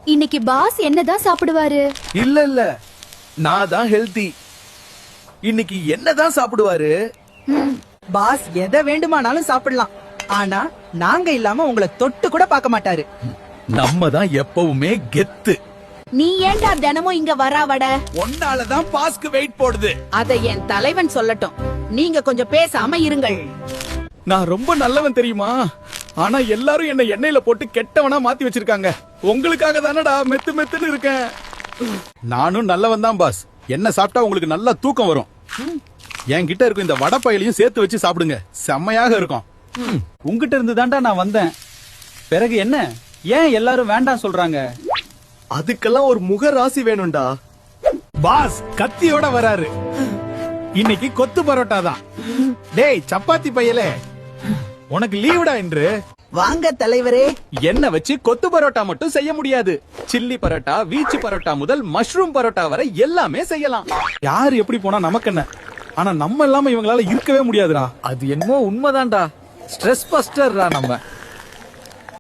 இன்னைக்கு பாஸ் என்னதான் சாப்பிடுவாரு? இல்ல நான் தான் ஹெல்தி. இன்னைக்கு என்னதான் சாப்பிடுவாரு? பாஸ் எதை வேண்டுமானாலும் சாப்பிடலாம், ஆனா நாங்க இல்லாம உங்களை தொட்டு கூட பார்க்க மாட்டாரு. நம்ம தான் எப்பவுமே கெத்து. நீ ஏன்டா தினமும் இங்க வராவட? ஒன்னாலதான் பாஸ்க்கு வெயிட் போடுது. அதை என் தலைவன் சொல்லட்டும். நீங்க கொஞ்சம் பேசாம இருங்கள். நான் ரொம்ப நல்லவன் தெரியுமா? ஆனா எல்லாரும் என்ன எண்ணெயில போட்டு கெட்டவனா மாத்தி வச்சிருக்காங்க. உங்களுக்காக தானடா மெத்து மெத்துன்னு இருக்கேன். நானும் நல்லவன் தான் பாஸ். என்ன சாப்பிட்டா உங்களுக்கு நல்லா தூக்கம் வரும். என்கிட்ட இருக்கும் இந்த வடப்பயிலையும் சேர்த்து வச்சு சாப்பிடுங்க, செம்மையாக இருக்கும். உங்ககிட்ட இருந்து தான்டா நான் வந்தேன். பிறகு என்ன, ஏன் எல்லாரும் வேண்டாம் சொல்றாங்க? அதுக்கெல்லாம் ஒரு முக ராசி வேணும்டா. பாஸ் கத்தியோட வராரு. இன்னைக்கு கொத்து பரோட்டா தான். டேய் சப்பாத்தி பையலே, உனக்கு லீவுடா என்று. வாங்க தலைவரே. என்ன வச்சு கொத்து பரோட்டா மட்டும் செய்ய முடியாது. சில்லி பரோட்டா, வீச்சு பரோட்டா முதல் மஷ்ரூம் பரோட்டா வரை எல்லாமே செய்யலாம். யாரு எப்படி போனா நமக்கு என்ன, ஆனா நம்ம இல்லாம இவங்களால இருக்கவே முடியாதுடா. அது என்னமோ உண்மைதான்டா. ஸ்ட்ரெஸ் பஸ்டர்ரா நம்ம.